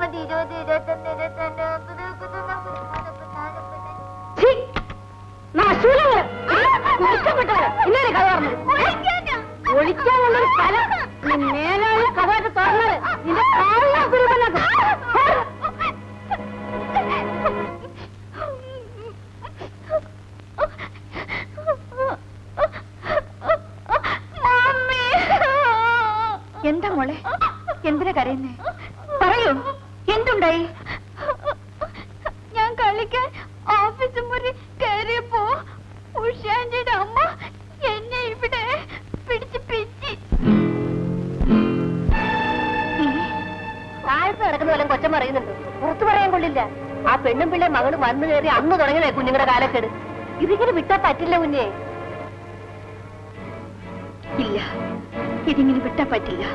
മതി 20, 21, 22, ഒളിക്കാനുള്ളൊരു സ്ഥലം മേലായ കവാട്ട് തുറന്നത് നിന്റെ കാലിനെ പിടിപെടാക്കും. എന്താ മോളെ, എന്തിനാ കരയുന്നേ? പറയൂ, എന്തുണ്ടായി? ഞാൻ കളിക്കാൻ ഓഫീസ് മുറി കയറിയപ്പോ ഉഷാന്റെ അമ്മ എന്നെ ഇവിടെ പിടിച്ച് പിച്ചി. താഴത്ത് നടക്കുന്ന വല്ലതും കൊച്ചം പറയുന്നുണ്ട്, പുറത്തു പറയാൻ കൊള്ളില്ല. ആ പെണ്ണും പിള്ളേ മകളും വന്നു കയറി അന്ന് തുടങ്ങിയതേ കുഞ്ഞുങ്ങളുടെ കാലക്കേട്. ഇതിങ്ങനെ വിട്ടാ പറ്റില്ല കുഞ്ഞെ. ഇല്ല, ഇതിങ്ങനെ വിട്ടാ പറ്റില്ല.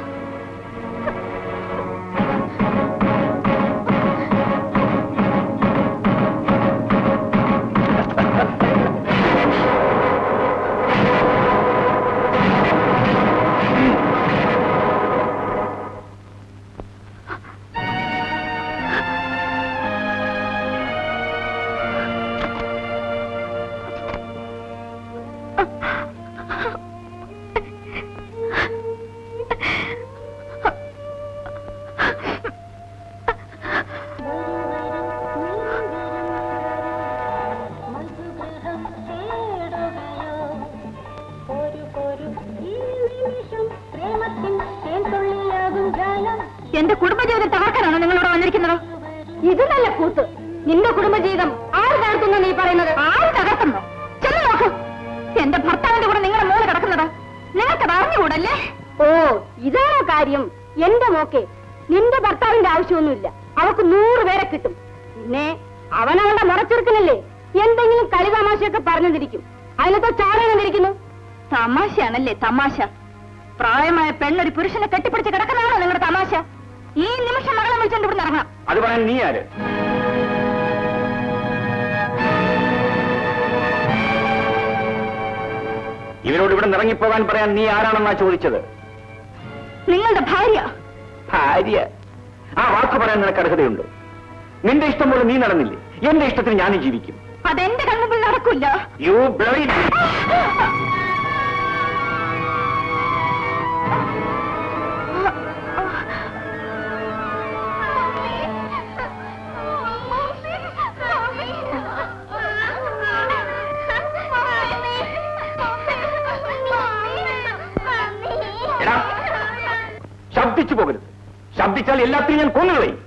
എന്റെ കുടുംബജീവിതം തകർക്കാനാണോ നിങ്ങളിവിടെ വന്നിരിക്കുന്നത്? ഇത് നല്ല കൂത്ത്. നിന്റെ കുടുംബജീവിതം ആര് തകർത്തുന്ന നീ പറയുന്നത്? ആര് തകർത്തുന്നോ? ചെന്ന് നോക്കൂ, എന്റെ ഭർത്താവിന്റെ കൂടെ നിങ്ങളുടെ മോള് കിടക്കുന്നത് നിങ്ങൾക്കത് അറിഞ്ഞുകൂടല്ലേ? ഓ, ഇതാണോ കാര്യം? എന്റെ മോക്കെ, നിന്റെ ഭർത്താവിന്റെ ആവശ്യമൊന്നുമില്ല. അവക്ക് 100 പേരെ കിട്ടും. പിന്നെ അവനവളുടെ മുറച്ചെറുക്കനല്ലേ, എന്തെങ്കിലും കളി തമാശയൊക്കെ പറഞ്ഞിരിക്കും. അതിനകത്ത് ചാടേണ്ടിരിക്കുന്നു. തമാശയാണല്ലേ തമാശ? പ്രായമായ പെണ്ണൊരു പുരുഷനെ കെട്ടിപ്പിടിച്ച് കിടക്കുന്നതാണോ നിങ്ങളുടെ തമാശ? ഈ നിമിഷം മകളെ വിളിച്ചോണ്ട് ഇവിടെ ഇറങ്ങാം. അത് പറയാൻ നീ ആര്? ഇവരോട് ഇവിടെ ഇറങ്ങിപ്പോകാൻ പറയാൻ നീ ആരാണെന്നാ ചോദിച്ചത്? നിങ്ങളുടെ ഭാര്യ. ഭാര്യ? ആ വാക്ക് പറയാൻ നിനക്ക് അർഹതയുണ്ട്. നിന്റെ ഇഷ്ടം പോലെ നീ നടന്നില്ലേ? എന്റെ ഇഷ്ടത്തിന് ഞാനും ജീവിക്കും. അതെന്റെ കൺമുമ്പിൽ നടക്കില്ല. You bloody. ശബ്ദിച്ചു പോകരുത്. ശബ്ദിച്ചാൽ എല്ലാത്തിനും ഞാൻ കൊന്നുകളയും.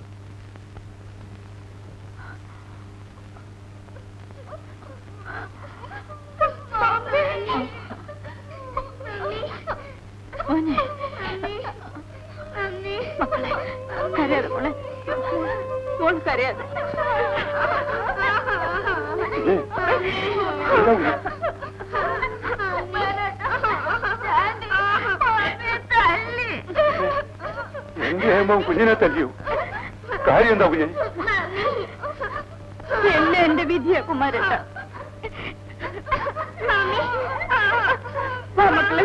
കരയാതെ മോളെ, മോൾ കരയാതെ. കുഞ്ഞിനെ തല്ലിയോ? കാര്യം എന്താ കുഞ്ഞെ? എന്നെ എന്റെ വിധിയാ കുമാരേട്ട. മക്കളെ,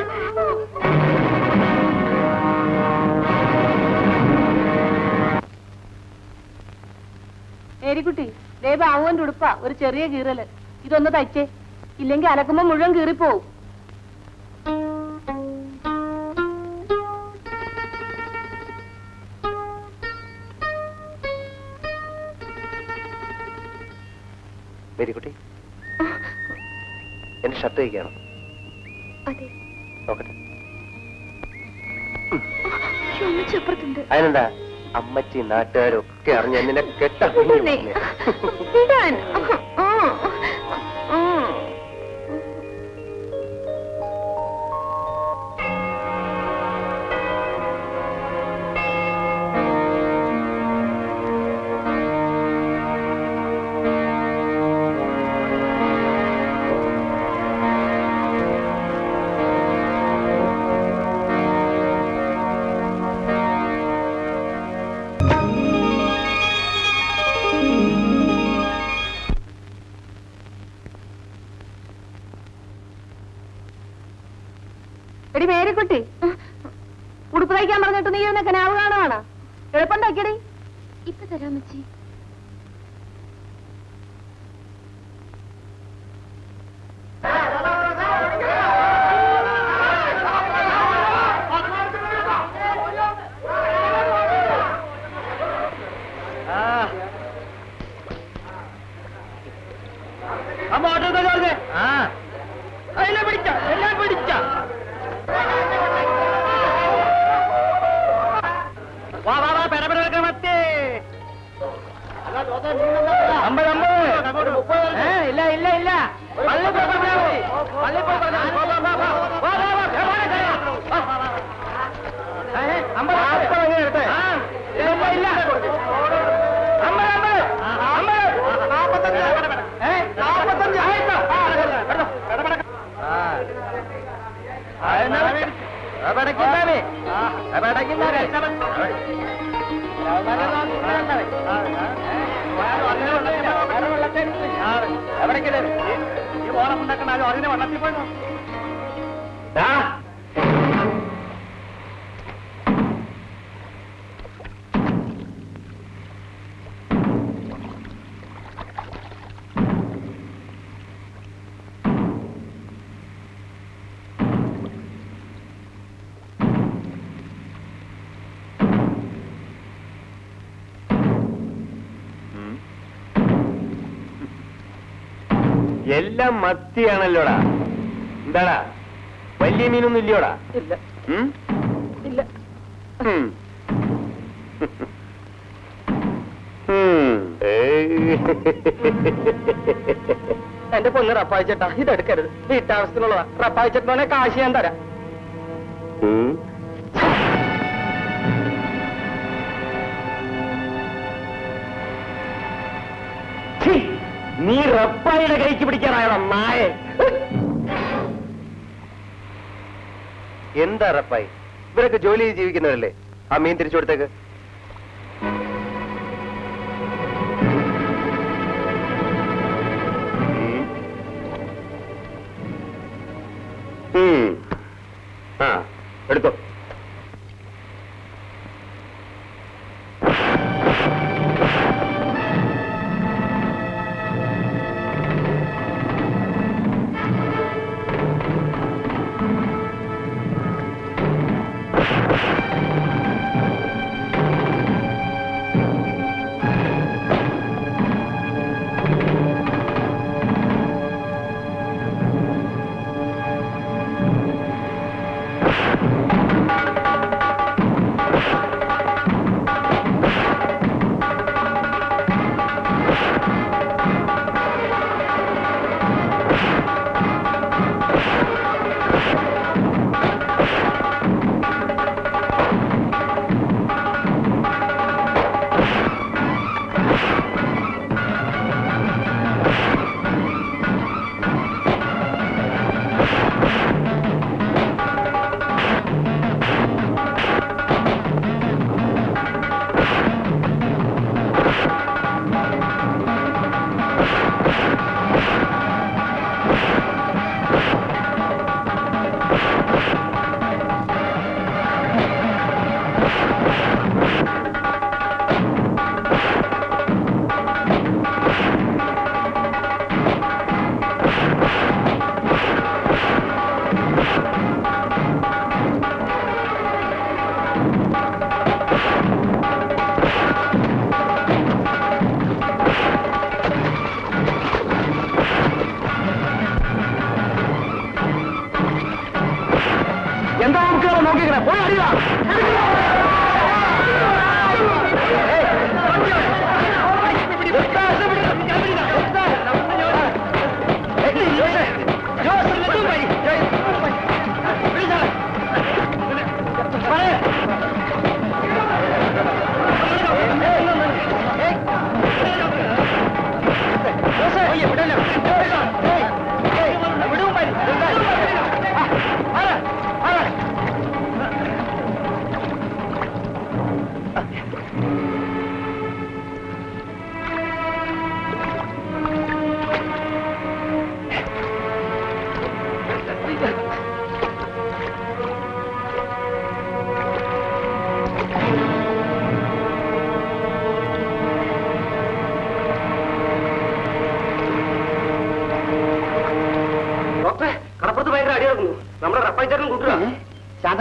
ഏരിക്കുട്ടി, ദേ ബാവുവിന്റെ ഉടുപ്പാ, ഒരു ചെറിയ കീറല്. ഇതൊന്ന് തയ്ച്ചേ, ഇല്ലെങ്കിൽ അലക്കുമ്പോ മുഴുവൻ കീറിപ്പോവും. മേരിക്കുട്ടി, എന്റെ ഷർട്ട് തയ്ക്കണം. നോക്കട്ടെ. അതിനെന്താ, അമ്മച്ചി നാട്ടുകാരൊക്കെ അറിഞ്ഞ എന്നെ കെട്ട. എടി പേരിക്കുട്ടി, ഉടുപ്പ് തയ്ക്കാൻ പറഞ്ഞിട്ട് നീ ഇരുന്ന് കനാവ് കാണുവാണ്. എളുപ്പണ്ടാക്കിയടി. ഇപ്പൊ തരാം മച്ചി. ഇല്ല ഇല്ല ഇല്ല അതിനെ വള്ളത്തിൽ പോയി എല്ലാം മത്തിയാണല്ലോടാ. എന്താടാ, വലിയ മീനൊന്നും ഇല്ലയോടാ? ഇല്ല ഇല്ല. എന്റെ പൊന്ന് റപ്പായിച്ചേട്ടാ, ഇതെടുക്കരുത്. വീട്ടാവശ്യത്തിനുള്ളതാ. റപ്പായിച്ചേട്ടനെ കാശ് ഞാൻ തരാം. നീ റപ്പായിയുടെ കൈക്ക് പിടിക്കാനായോ നായെ? എന്താ റപ്പായി? ഇവരൊക്കെ ജോലി ചെയ്ത് ജീവിക്കുന്നവരല്ലേ? ആ മീൻ തിരിച്ചു കൊടുത്തേക്ക്. ആ എടുത്തോ.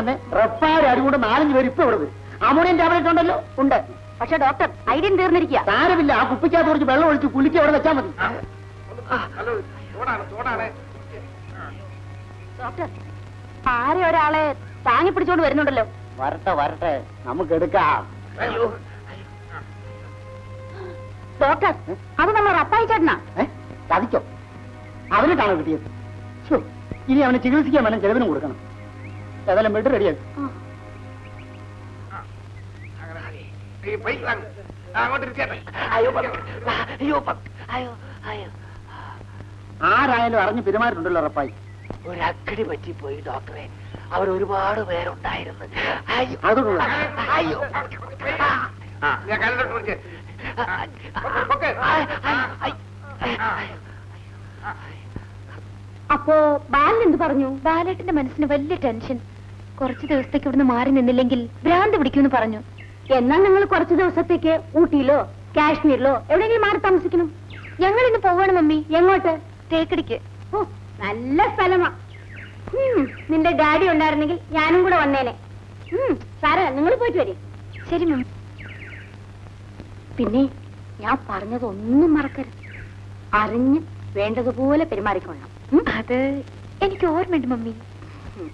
തന്നെ റെപ്പായ അടികൂടെ 4-5 പേര് ഇപ്പൊ ഇവിടെ വരും. അമോണിയം ടാബ്ലറ്റ് ഉണ്ടല്ലോ? ഉണ്ട്. പക്ഷെ ഡോക്ടർ ഐഡിയൻ തീർന്നിരിക്കുക. സാരമില്ല, ആ കുപ്പിക്കകത്ത് കുറച്ച് വെള്ളം ഒഴിച്ച് കുലുക്കി അവിടെ വെച്ചാൽ മതി. ഡോക്ടർ, ആരെ ഒരാളെ താങ്ങി പിടിച്ചോണ്ട് വരുന്നുണ്ടല്ലോ. വരട്ടെ വരട്ടെ, നമുക്ക് എടുക്കാം. ഡോക്ടർ, അത് നമ്മൾ റപ്പായി ചേട്ടനാ. ചതിച്ചോ? അവനിട്ടാണോ കിട്ടിയത്? ഇനി അവനെ ചികിത്സിക്കാൻ വേണം, ചെലവിനും കൊടുക്കണം. ഏതായാലും ബെഡ് റെഡിയാക്കി. ആരായാലും അറിഞ്ഞ് പെരുമാറിയിട്ടുണ്ടല്ലോ റപ്പായി. ഒരക്കടി പറ്റിപ്പോയി ഡോക്ടറെ. അവരൊരുപാട് പേരുണ്ടായിരുന്നു. അതോടുള്ള അപ്പോ ബാലൻ എന്ത് പറഞ്ഞു? ബാലേട്ടന്റെ മനസ്സിന് വലിയ ടെൻഷൻ. കുറച്ചു ദിവസത്തേക്ക് ഇവിടുന്ന് മാറി നിന്നില്ലെങ്കിൽ ഭ്രാന്ത് പിടിക്കുമെന്ന് പറഞ്ഞു. എന്നാൽ നിങ്ങൾ കുറച്ചു ദിവസത്തേക്ക് ഊട്ടിയിലോ കാശ്മീരിലോ എവിടെയെങ്കിലും മാറി താമസിക്കണം. ഞങ്ങൾ ഇന്ന് പോവാണ് മമ്മി. എങ്ങോട്ട്? തേക്കടിക്ക്. ഓ, നല്ല സ്ഥലമാ. നിന്റെ ഡാഡി ഉണ്ടായിരുന്നെങ്കിൽ ഞാനും കൂടെ വന്നേനെ. സാറേ, നിങ്ങൾ പോയിട്ട് വരെ. ശരി മമ്മി. പിന്നെ ഞാൻ പറഞ്ഞതൊന്നും മറക്കരുത്. അറിഞ്ഞ് വേണ്ടതുപോലെ പെരുമാറിക്കൊള്ളണം. അത് എനിക്ക് ഓർമ്മയുണ്ട് മമ്മി.